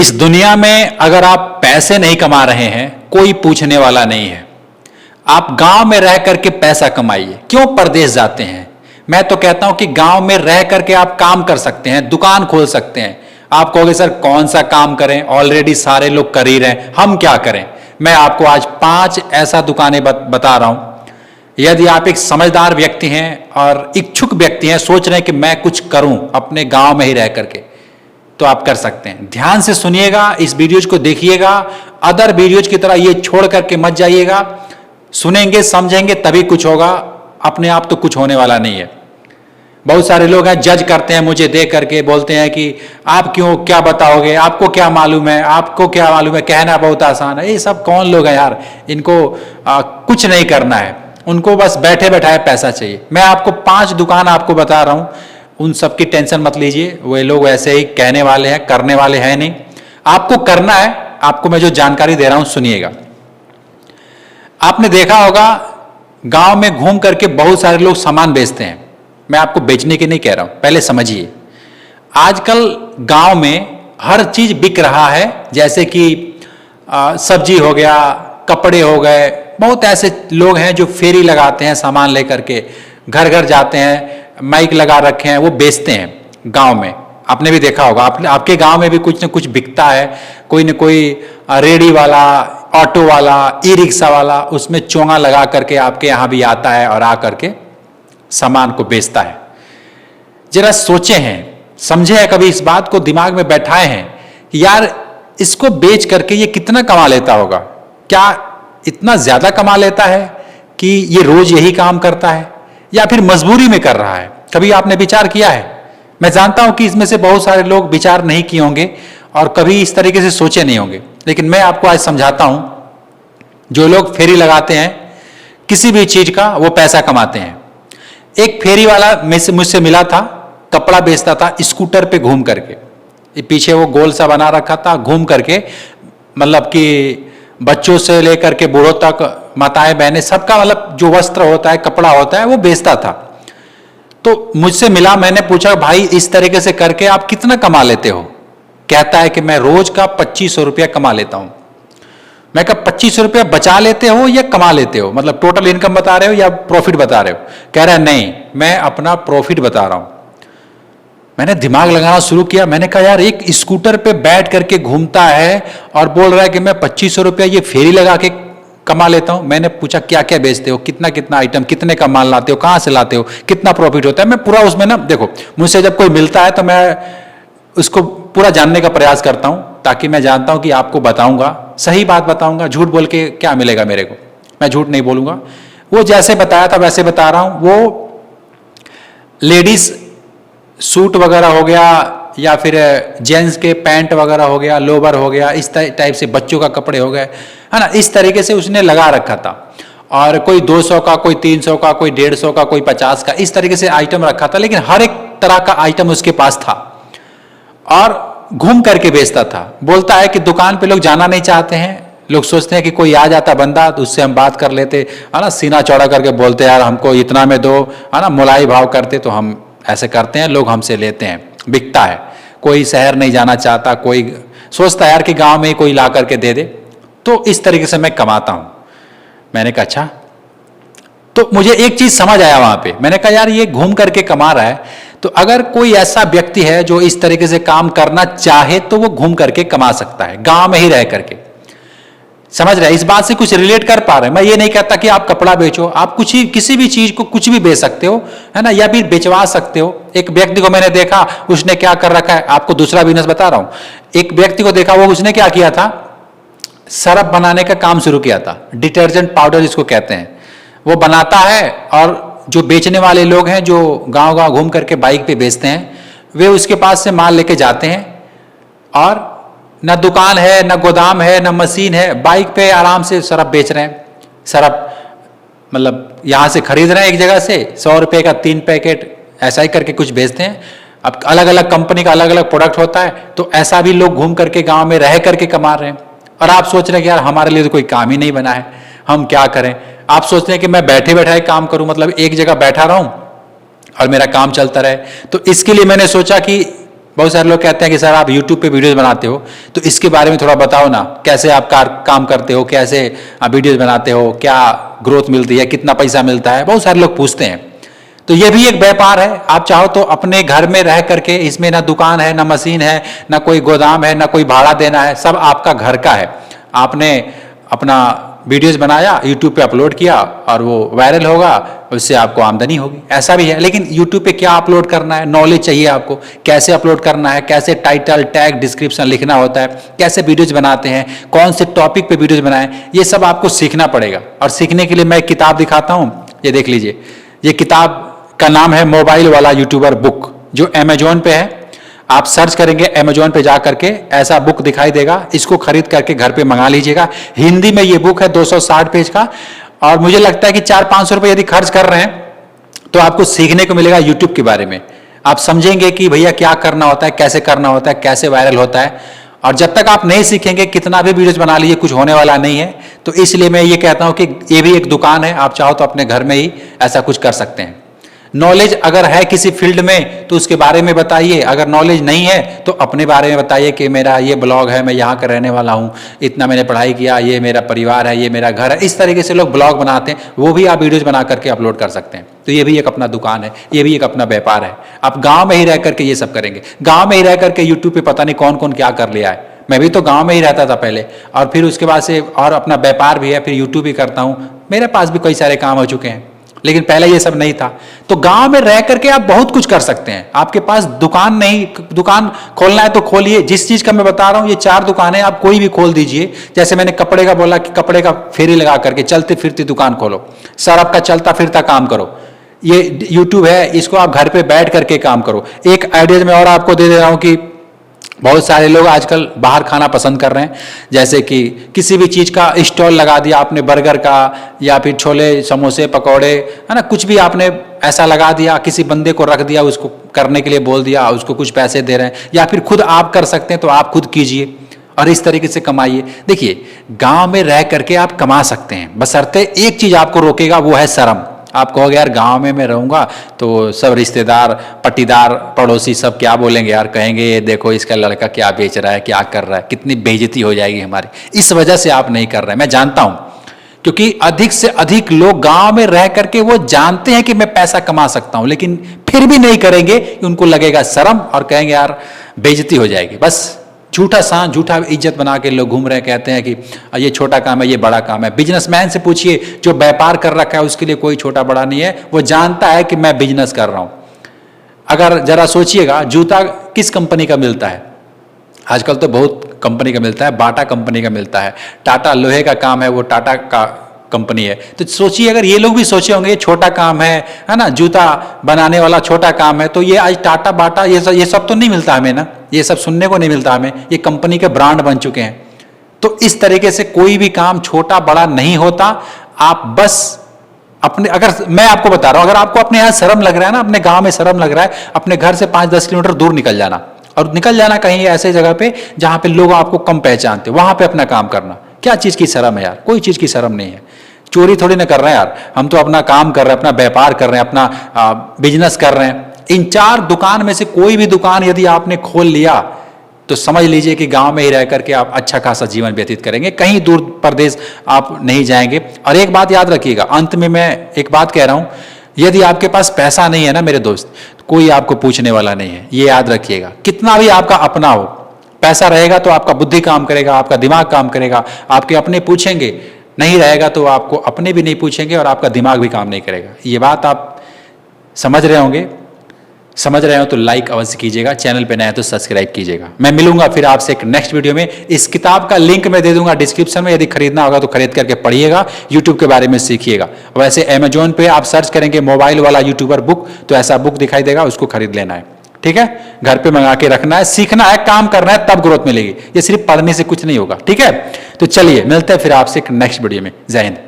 इस दुनिया में अगर आप पैसे नहीं कमा रहे हैं, कोई पूछने वाला नहीं है। आप गांव में रह करके पैसा कमाइए, क्यों परदेश जाते हैं? मैं तो कहता हूं कि गांव में रह करके आप काम कर सकते हैं, दुकान खोल सकते हैं। आप कहोगे सर कौन सा काम करें, ऑलरेडी सारे लोग कर ही रहे हैं, हम क्या करें? मैं आपको आज 5 ऐसा दुकानें बता रहा हूं। यदि आप एक समझदार व्यक्ति हैं और इच्छुक व्यक्ति हैं, सोच रहे हैं कि मैं कुछ करूं अपने गांव में ही रह करके, तो आप कर सकते हैं। ध्यान से सुनिएगा, इस वीडियोज को देखिएगा, अदर वीडियोज की तरह ये छोड़ करके मत जाइएगा। सुनेंगे समझेंगे तभी कुछ होगा, अपने आप तो कुछ होने वाला नहीं है। बहुत सारे लोग हैं जज करते हैं, मुझे देख करके बोलते हैं कि आप क्यों, क्या बताओगे, आपको क्या मालूम है, आपको क्या मालूम है, कहना बहुत आसान है। ये सब कौन लोग हैं यार, इनको कुछ नहीं करना है, उनको बस बैठे बैठाए पैसा चाहिए। मैं आपको 5 दुकान आपको बता रहा हूं, उन सब की टेंशन मत लीजिए, वे लोग ऐसे ही कहने वाले हैं, करने वाले हैं नहीं। आपको करना है, आपको मैं जो जानकारी दे रहा हूं सुनिएगा। आपने देखा होगा गांव में घूम करके बहुत सारे लोग सामान बेचते हैं। मैं आपको बेचने के नहीं कह रहा हूं, पहले समझिए। आजकल गांव में हर चीज बिक रहा है, जैसे कि सब्जी हो गया, कपड़े हो गए। बहुत ऐसे लोग हैं जो फेरी लगाते हैं, सामान लेकर के घर घर जाते हैं, माइक लगा रखे हैं, वो बेचते हैं गांव में। आपने भी देखा होगा, आपके गांव में भी कुछ न कुछ बिकता है। कोई न कोई रेडी वाला, ऑटो वाला, ई रिक्शा वाला उसमें चोंगा लगा करके आपके यहां भी आता है और आ करके सामान को बेचता है। जरा सोचे हैं, समझे हैं, कभी इस बात को दिमाग में बैठाए हैं कि यार इसको बेच करके ये कितना कमा लेता होगा? क्या इतना ज्यादा कमा लेता है कि ये रोज यही काम करता है, या फिर मजबूरी में कर रहा है? कभी आपने विचार किया है? मैं जानता हूं कि इसमें से बहुत सारे लोग विचार नहीं किए होंगे और कभी इस तरीके से सोचे नहीं होंगे, लेकिन मैं आपको आज समझाता हूं। जो लोग फेरी लगाते हैं किसी भी चीज का, वो पैसा कमाते हैं। एक फेरी वाला मुझसे मिला था, कपड़ा बेचता था स्कूटर पे घूम करके। पीछे वो गोल सा बना रखा था, घूम करके, मतलब कि बच्चों से लेकर के बूढ़ों तक, माताएं बहनें, सबका मतलब जो वस्त्र होता है, कपड़ा होता है, वो बेचता था। तो मुझसे मिला, मैंने पूछा भाई इस तरीके से करके आप कितना कमा लेते हो? कहता है कि मैं रोज का 2500 रुपया कमा लेता हूं। मैं कहा 2500 रुपया बचा लेते हो या कमा लेते हो, मतलब टोटल इनकम बता रहे हो या प्रॉफिट बता रहे हो? कह रहा है नहीं, मैं अपना प्रॉफिट बता रहा हूं। मैंने दिमाग लगाना शुरू किया, मैंने कहा यार एक स्कूटर पे बैठ करके घूमता है और बोल रहा है कि मैं 2500 रुपया ये फेरी लगा के कमा लेता हूं। मैंने पूछा क्या क्या बेचते हो, कितना कितना आइटम, कितने का माल लाते हो, कहां से लाते हो, कितना प्रॉफिट होता है? मैं पूरा उसमें ना, देखो मुझसे जब कोई मिलता है तो मैं उसको पूरा जानने का प्रयास करता हूं, ताकि मैं जानता हूं कि आपको बताऊंगा, सही बात बताऊंगा। झूठ बोल के क्या मिलेगा मेरे को? मैं झूठ नहीं बोलूंगा। वो जैसे बताया था वैसे बता रहा हूं। वो लेडीज सूट वगैरह हो गया, या फिर जेंट्स के पैंट वगैरह हो गया, लोवर हो गया, इस टाइप से बच्चों का कपड़े हो गए, है ना, इस तरीके से उसने लगा रखा था। और कोई 200 का, कोई 300 का, कोई 150 का, कोई 50 का, इस तरीके से आइटम रखा था। लेकिन हर एक तरह का आइटम उसके पास था और घूम करके बेचता था। बोलता है कि दुकान पे लोग जाना नहीं चाहते हैं, लोग सोचते हैं कि कोई आ जाता बंदा तो उससे हम बात कर लेते, है ना, सीना चौड़ा करके बोलते यार हमको इतना में दो, है ना, मुलाई भाव करते, तो हम ऐसे करते हैं, लोग हमसे लेते हैं, बिकता है। कोई शहर नहीं जाना चाहता, कोई सोचता है यार कि गांव में ही कोई ला करके दे दे। तो इस तरीके से मैं कमाता हूं। मैंने कहा अच्छा, तो मुझे एक चीज समझ आया वहां पे। मैंने कहा यार ये घूम करके कमा रहा है, तो अगर कोई ऐसा व्यक्ति है जो इस तरीके से काम करना चाहे तो वो घूम करके कमा सकता है, गांव में ही रह करके। समझ रहे हैं? इस बात से कुछ रिलेट कर पा रहे हैं? मैं ये नहीं कहता कि आप कपड़ा बेचो, आप कुछ ही, किसी भी चीज को कुछ भी बेच सकते हो, है ना, या फिर बेचवा सकते हो। एक व्यक्ति को मैंने देखा, उसने क्या कर रखा है, आपको दूसरा बिजनेस बता रहा हूं। एक व्यक्ति को देखा, वो उसने क्या किया था, सरफ बनाने का काम शुरू किया था। डिटर्जेंट पाउडर जिसको कहते हैं, वो बनाता है। और जो बेचने वाले लोग हैं, जो गांव गांव घूम करके बाइक पे बेचते हैं, वे उसके पास से माल लेके जाते हैं और न दुकान है, न गोदाम है, न मशीन है, बाइक पे आराम से सरफ बेच रहे हैं। सरफ मतलब यहां से खरीद रहे हैं एक जगह से, 100 रुपए का 3 पैकेट, ऐसा ही करके कुछ बेचते हैं। अब अलग अलग कंपनी का अलग अलग प्रोडक्ट होता है, तो ऐसा भी लोग घूम करके गांव में रह करके कमा रहे हैं। और आप सोच रहे हैं कि यार हमारे लिए तो कोई काम ही नहीं बना है, हम क्या करें? आप सोचते हैं कि मैं बैठे बैठे काम करूं, मतलब एक जगह बैठा रहूं और मेरा काम चलता रहे। तो इसके लिए मैंने सोचा कि बहुत सारे लोग कहते हैं कि सर आप YouTube पे वीडियोस बनाते हो, तो इसके बारे में थोड़ा बताओ ना, कैसे आप काम करते हो, कैसे आप वीडियोस बनाते हो, क्या ग्रोथ मिलती है, कितना पैसा मिलता है, बहुत सारे लोग पूछते हैं। तो ये भी एक व्यापार है। आप चाहो तो अपने घर में रह करके, इसमें ना दुकान है, ना मशीन है, ना कोई गोदाम है, ना कोई भाड़ा देना है, सब आपका घर का है। आपने अपना वीडियोस बनाया, यूट्यूब पे अपलोड किया और वो वायरल होगा, उससे आपको आमदनी होगी, ऐसा भी है। लेकिन यूट्यूब पे क्या अपलोड करना है, नॉलेज चाहिए आपको, कैसे अपलोड करना है, कैसे टाइटल टैग डिस्क्रिप्शन लिखना होता है, कैसे वीडियोज बनाते हैं, कौन से टॉपिक पे वीडियोज बनाएं, ये सब आपको सीखना पड़ेगा। और सीखने के लिए मैं एक किताब दिखाता हूँ, ये देख लीजिए। ये किताब का नाम है मोबाइल वाला यूट्यूबर बुक, जो अमेजोन पे है। आप सर्च करेंगे अमेजोन पे जा करके, ऐसा बुक दिखाई देगा, इसको खरीद करके घर पे मंगा लीजिएगा। हिंदी में ये बुक है 260 पेज का, और मुझे लगता है कि 400-500 रुपए यदि खर्च कर रहे हैं तो आपको सीखने को मिलेगा यूट्यूब के बारे में। आप समझेंगे कि भैया क्या करना होता है, कैसे करना होता है, कैसे वायरल होता है। और जब तक आप नहीं सीखेंगे, कितना भी वीडियोज बना लीजिए, कुछ होने वाला नहीं है। तो इसलिए मैं ये कहता हूं कि ये भी एक दुकान है, आप चाहो तो अपने घर में ही ऐसा कुछ कर सकते हैं। नॉलेज अगर है किसी फील्ड में तो उसके बारे में बताइए, अगर नॉलेज नहीं है तो अपने बारे में बताइए कि मेरा ये ब्लॉग है, मैं यहाँ का रहने वाला हूँ, इतना मैंने पढ़ाई किया, ये मेरा परिवार है, ये मेरा घर है। इस तरीके से लोग ब्लॉग बनाते हैं, वो भी आप वीडियोज बना करके अपलोड कर सकते हैं। तो ये भी एक अपना दुकान है, ये भी एक अपना व्यापार है। आप गाँव में ही रह करके ये सब करेंगे, गाँव में ही रह करके यूट्यूब पे पता नहीं कौन कौन क्या कर लिया है। मैं भी तो गाँव में ही रहता था पहले, और फिर उसके बाद से और अपना व्यापार भी है, फिर यूट्यूब भी करता हूँ। मेरे पास भी कई सारे काम हो चुके हैं, लेकिन पहले ये सब नहीं था। तो गांव में रह करके आप बहुत कुछ कर सकते हैं। आपके पास दुकान नहीं, दुकान खोलना है तो खोलिए। जिस चीज का मैं बता रहा हूं, ये 4 दुकानें आप कोई भी खोल दीजिए। जैसे मैंने कपड़े का बोला कि कपड़े का फेरी लगा करके चलती फिरती दुकान खोलो, सरफ का चलता फिरता काम करो। ये यूट्यूब है, इसको आप घर पे बैठ करके काम करो। एक आइडिया मैं और आपको दे रहा हूं कि बहुत सारे लोग आजकल बाहर खाना पसंद कर रहे हैं। जैसे कि किसी भी चीज़ का स्टॉल लगा दिया आपने, बर्गर का या फिर छोले समोसे पकौड़े, है ना, कुछ भी आपने ऐसा लगा दिया, किसी बंदे को रख दिया, उसको करने के लिए बोल दिया, उसको कुछ पैसे दे रहे हैं, या फिर खुद आप कर सकते हैं तो आप खुद कीजिए और इस तरीके से कमाइए। देखिए, गांव में रह करके आप कमा सकते हैं, बशर्ते एक चीज़ आपको रोकेगा, वो है शर्म। आप कहोगे यार गांव में मैं रहूंगा तो सब रिश्तेदार, पट्टीदार, पड़ोसी सब क्या बोलेंगे यार, कहेंगे ये देखो इसका लड़का क्या बेच रहा है, क्या कर रहा है, कितनी बेइज्जती हो जाएगी हमारी। इस वजह से आप नहीं कर रहे, मैं जानता हूं, क्योंकि अधिक से अधिक लोग गांव में रह करके वो जानते हैं कि मैं पैसा कमा सकता हूं, लेकिन फिर भी नहीं करेंगे कि उनको लगेगा शर्म और कहेंगे यार बेइज्जती हो जाएगी। बस झूठा सांस, झूठा इज्जत बना के लोग घूम रहे हैं, कहते हैं कि ये छोटा काम है, ये बड़ा काम है। बिजनेसमैन से पूछिए जो व्यापार कर रखा है, उसके लिए कोई छोटा बड़ा नहीं है, वो जानता है कि मैं बिजनेस कर रहा हूं। अगर जरा सोचिएगा, जूता किस कंपनी का मिलता है? आजकल तो बहुत कंपनी का मिलता है, बाटा कंपनी का मिलता है, टाटा लोहे का काम है, वो टाटा का कंपनी है। तो सोचिए, अगर ये लोग भी सोचे होंगे ये छोटा काम है ना, जूता बनाने वाला छोटा काम है, तो ये आज टाटा बाटा ये सब तो नहीं मिलता हमें ना, ये सब सुनने को नहीं मिलता हमें। ये कंपनी के ब्रांड बन चुके हैं। तो इस तरीके से कोई भी काम छोटा बड़ा नहीं होता। आप बस अपने, अगर मैं आपको बता रहा हूं, अगर आपको अपने यहाँ शर्म लग रहा है ना, अपने गांव में शर्म लग रहा है, अपने घर से 5-10 किलोमीटर दूर निकल जाना, और निकल जाना कहीं ऐसे जगह पे जहां पे लोग आपको कम पहचानते, वहां पे अपना काम करना। क्या चीज की शर्म है यार? कोई चीज की शर्म नहीं है। चोरी थोड़ी ना कर रहे हैं यार, हम तो अपना काम कर रहे हैं, अपना व्यापार कर रहे हैं, अपना बिजनेस कर रहे हैं। इन 4 दुकान में से कोई भी दुकान यदि आपने खोल लिया तो समझ लीजिए कि गांव में ही रह करके आप अच्छा खासा जीवन व्यतीत करेंगे, कहीं दूर प्रदेश आप नहीं जाएंगे। और एक बात याद रखिएगा, अंत में मैं एक बात कह रहा हूं, यदि आपके पास पैसा नहीं है ना मेरे दोस्त, कोई आपको पूछने वाला नहीं है, ये याद रखिएगा। कितना भी आपका अपना हो, पैसा रहेगा तो आपका बुद्धि काम करेगा, आपका दिमाग काम करेगा, आपके अपने पूछेंगे, नहीं रहेगा तो आपको अपने भी नहीं पूछेंगे और आपका दिमाग भी काम नहीं करेगा। ये बात आप समझ रहे होंगे। समझ रहे हो तो लाइक अवश्य कीजिएगा, चैनल पे नया है तो सब्सक्राइब कीजिएगा। मैं मिलूंगा फिर आपसे एक नेक्स्ट वीडियो में। इस किताब का लिंक मैं दे दूंगा डिस्क्रिप्शन में, यदि खरीदना होगा तो खरीद करके पढ़िएगा, यूट्यूब के बारे में सीखिएगा। वैसे अमेजोन पे आप सर्च करेंगे मोबाइल वाला यूट्यूबर बुक, तो ऐसा बुक दिखाई देगा, उसको खरीद लेना है। ठीक है, घर पे मंगा के रखना है, सीखना है, काम करना है, तब ग्रोथ मिलेगी। ये सिर्फ पढ़ने से कुछ नहीं होगा। ठीक है, तो चलिए मिलते हैं फिर आपसे एक नेक्स्ट वीडियो में। जय हिंद।